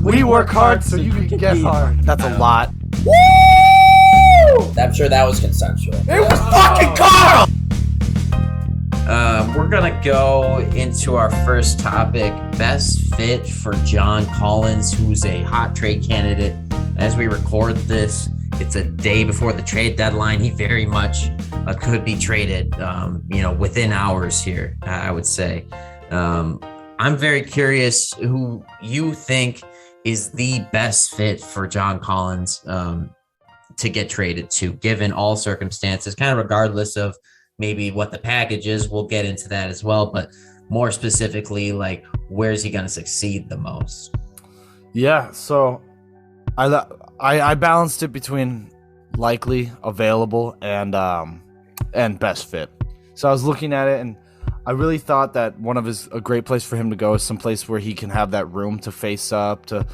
We work hard so you can get hard. That's a lot. I'm sure that was consensual. It was fucking Carl! We're gonna go into our first topic, best fit for John Collins, who's a hot trade candidate. As we record this, it's a day before the trade deadline. He very much could be traded, within hours here, I would say. I'm very curious who you think is the best fit for John Collins to get traded to, given all circumstances, kind of regardless of maybe what the package is. We'll get into that as well, but more specifically, like, where's he going to succeed the most? Yeah, so I balanced it between likely, available, and best fit. So I was looking at it, and I really thought that a great place for him to go is someplace where he can have that room to face up, to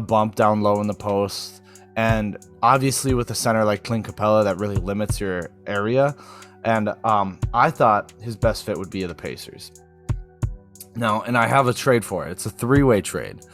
bump down low in the post. And obviously with a center like Clint Capella, that really limits your area. And I thought his best fit would be the Pacers. Now, and I have a trade for it. It's a 3-way trade.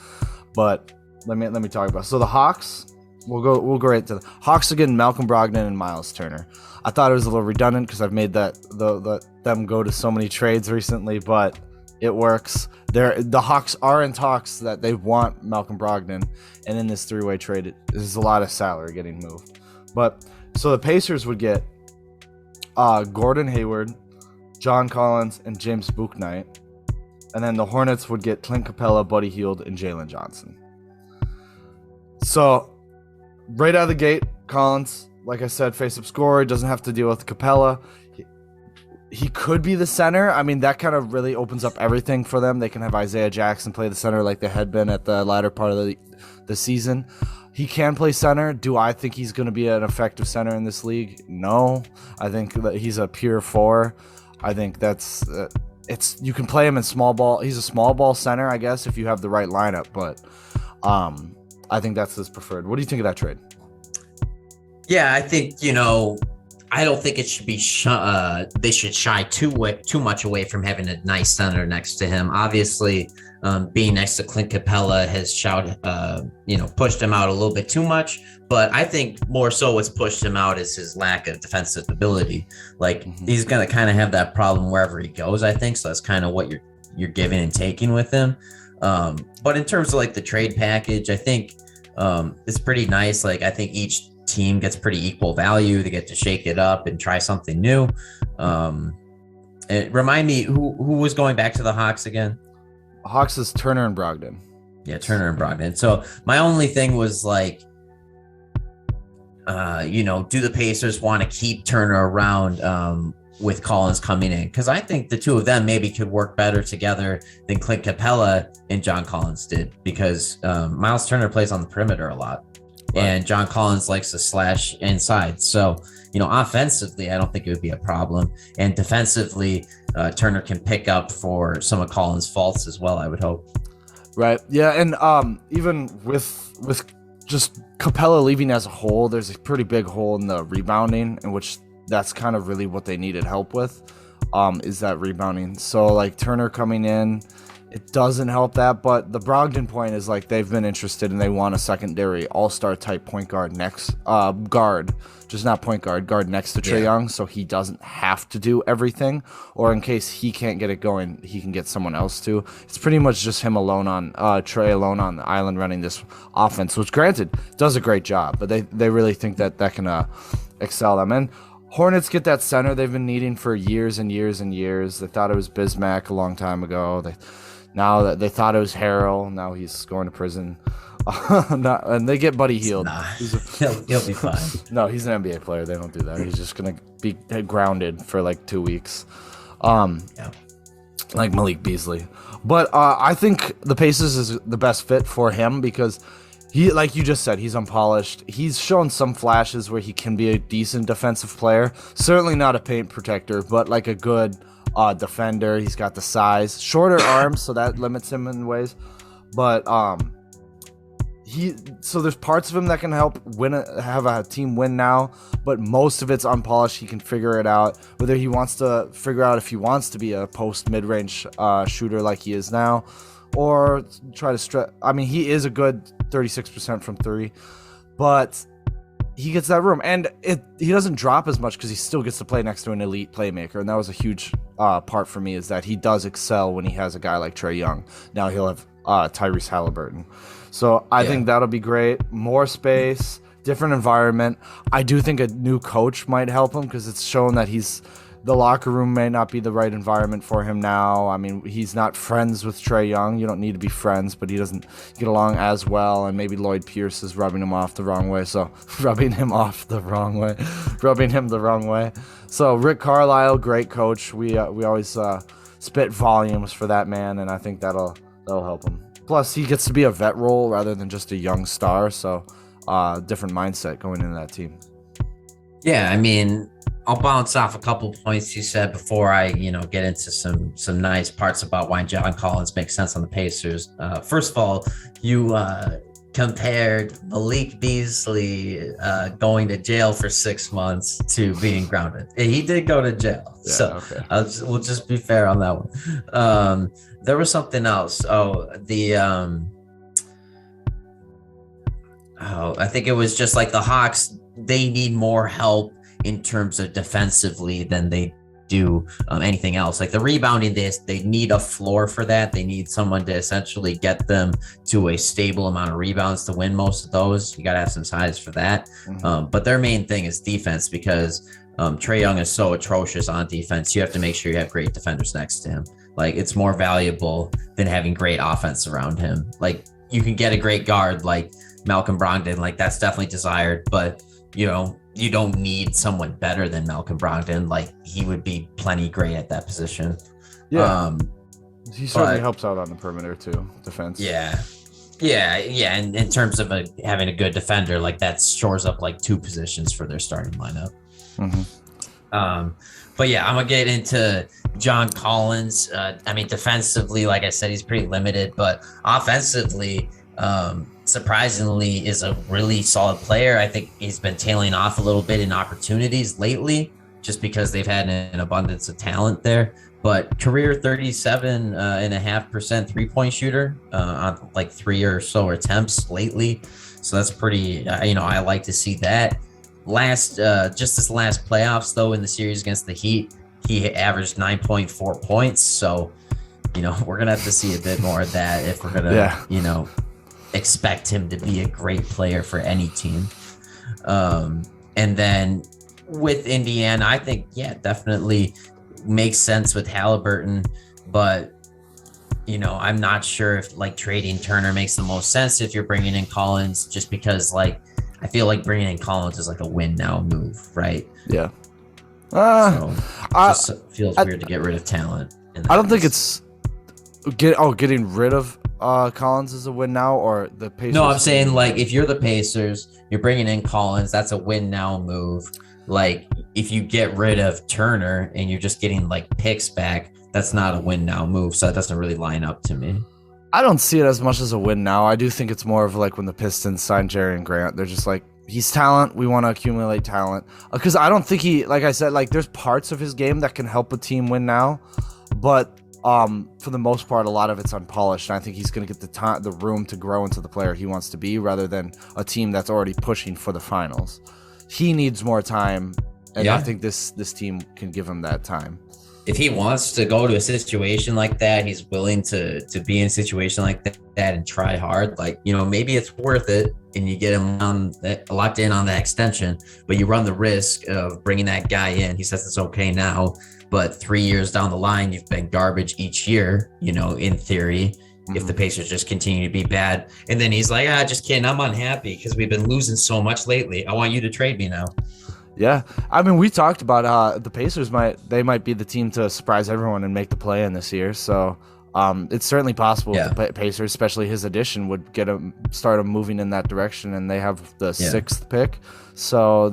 But let me talk about it. So the Hawks, we'll go right to the Hawks are getting Malcolm Brogdon and Miles Turner. I thought it was a little redundant because I've made them go to so many trades recently, but it works. The Hawks are in talks that they want Malcolm Brogdon, and in this 3-way trade, there's a lot of salary getting moved. But so the Pacers would get Gordon Hayward, John Collins, and James Bouknight, and then the Hornets would get Clint Capella, Buddy Hield, and Jalen Johnson. So right out of the gate, Collins, like I said, face-up scorer, doesn't have to deal with Capella. He could be the center. I mean, that kind of really opens up everything for them. They can have Isaiah Jackson play the center like they had been at the latter part of the season. He can play center. Do I think he's going to be an effective center in this league? No. I think that he's a pure 4. I think that's you can play him in small ball. He's a small ball center, I guess, if you have the right lineup. But I think that's his preferred. What do you think of that trade? Yeah, I think, I don't think it should be they should shy too much away from having a nice center next to him. Obviously, being next to Clint Capella has pushed him out a little bit too much. But I think more so what's pushed him out is his lack of defensive ability. Like, he's going to kind of have that problem wherever he goes, I think. So that's kind of what you're giving and taking with him. But in terms of like the trade package, I think it's pretty nice. Like, I think each team gets pretty equal value. They get to shake it up and try something new. Remind me who was going back to the Hawks again? Hawks is Turner and Brogdon. Yeah, Turner and Brogdon. So my only thing was like, do the Pacers want to keep Turner around with Collins coming in? Because I think the two of them maybe could work better together than Clint Capella and John Collins did, because Miles Turner plays on the perimeter a lot. Right. And John Collins likes to slash inside. So, offensively, I don't think it would be a problem. And defensively, Turner can pick up for some of Collins' faults as well, I would hope. Right. Yeah. And even with just Capella leaving as a whole, there's a pretty big hole in the rebounding, in which that's kind of really what they needed help with, is that rebounding. So, like, Turner coming in, it doesn't help that, but the Brogdon point is, like, they've been interested and they want a secondary all-star type point guard next guard, just not point guard next to Trae Young, so he doesn't have to do everything, or in case he can't get it going, he can get someone else to. It's pretty much just him alone on Trae alone on the island running this offense, which granted does a great job, but they really think that can excel them. And Hornets get that center they've been needing for years and years and years. They thought it was Bismack a long time ago. Now that they thought it was Harrell, now he's going to prison. And they get Buddy Hield. He'll be fine. No, he's an NBA player. They don't do that. He's just gonna be grounded for like 2 weeks, like Malik Beasley. But I think the Pacers is the best fit for him because he, like you just said, he's unpolished. He's shown some flashes where he can be a decent defensive player. Certainly not a paint protector, but like a good defender. He's got the size, shorter arms, so that limits him in ways. But so there's parts of him that can help have a team win now, but most of it's unpolished. He can figure it out, whether he wants to figure out if he wants to be a post mid-range shooter like he is now, or try to stretch. I mean, he is a good 36% from three, but he gets that room, and he doesn't drop as much because he still gets to play next to an elite playmaker, and that was a huge part for me, is that he does excel when he has a guy like Trae Young. Now he'll have Tyrese Halliburton, so I think that'll be great. More space, different environment. I do think a new coach might help him because it's shown that the locker room may not be the right environment for him now. I mean, he's not friends with Trae Young. You don't need to be friends, but he doesn't get along as well. And maybe Lloyd Pierce is rubbing him off the wrong way. So rubbing him the wrong way. So Rick Carlisle, great coach. We always spit volumes for that man, and I think that'll help him. Plus, he gets to be a vet role rather than just a young star. So different mindset going into that team. Yeah, I mean, I'll bounce off a couple points you said before I, get into some nice parts about why John Collins makes sense on the Pacers. First of all, you compared Malik Beasley going to jail for 6 months to being grounded. He did go to jail, okay. We'll just be fair on that one. There was something else. I think it was just like the Hawks. They need more help in terms of defensively than they do anything else. Like the rebounding, they need a floor for that. They need someone to essentially get them to a stable amount of rebounds to win most of those. You got to have some size for that. But their main thing is defense, because Trae Young is so atrocious on defense. You have to make sure you have great defenders next to him. Like, it's more valuable than having great offense around him. Like, you can get a great guard like Malcolm Brogdon, like that's definitely desired, but you don't need someone better than Malcolm Brogdon. Like, he would be plenty great at that position. Yeah. He certainly helps out on the perimeter too, defense. Yeah. And in terms of having a good defender, like that shores up like two positions for their starting lineup. But yeah, I'm gonna get into John Collins. I mean, defensively, like I said, he's pretty limited, but offensively, surprisingly, is a really solid player. I think he's been tailing off a little bit in opportunities lately, just because they've had an abundance of talent there. But career 37.5% three-point shooter on like 3 or so attempts lately. So that's pretty, I like to see that. Just this last playoffs, though, in the series against the Heat, he averaged 9.4 points. So, we're going to have to see a bit more of that if we're going to, expect him to be a great player for any team. And then with Indiana, I think, definitely makes sense with Halliburton, but I'm not sure if like trading Turner makes the most sense if you're bringing in Collins, just because like I feel like bringing in Collins is like a win now move, right? Yeah. Feels weird to get rid of talent. I don't think it's getting rid of Collins is a win now, or the Pacers. No, I'm saying like if you're the Pacers, you're bringing in Collins, that's a win now move. Like if you get rid of Turner and you're just getting like picks back, that's not a win now move. So that doesn't really line up to me. I don't see it as much as a win now. I do think it's more of like when the Pistons signed Jerry Grant, they're just like, he's talent. We want to accumulate talent. Because I don't think like I said, like there's parts of his game that can help a team win now, but for the most part, a lot of it's unpolished. And I think he's going to get the room to grow into the player he wants to be, rather than a team that's already pushing for the finals. He needs more time, and I think this team can give him that time. If he wants to go to a situation like that, he's willing to be in a situation like that and try hard. Like, maybe it's worth it, and you get him locked in on that extension, but you run the risk of bringing that guy in. He says it's okay now, but 3 years down the line, you've been garbage each year, in theory, if the Pacers just continue to be bad. And then he's like, just kidding. I'm unhappy because we've been losing so much lately. I want you to trade me now. Yeah. I mean, we talked about the Pacers might be the team to surprise everyone and make the play-in this year. So it's certainly possible the Pacers, especially his addition, would start him moving in that direction, and they have the 6th pick. So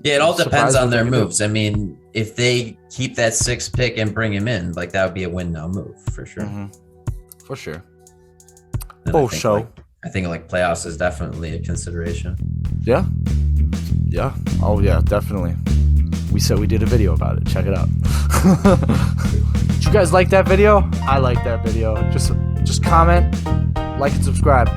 it all depends on their moves. I mean, if they keep that 6th pick and bring him in, like that would be a win now move for sure. For sure. I think like playoffs is definitely a consideration. Yeah. Oh yeah, definitely. We said we did a video about it. Check it out. Did you guys like that video? I like that video. Just just comment, like, and subscribe.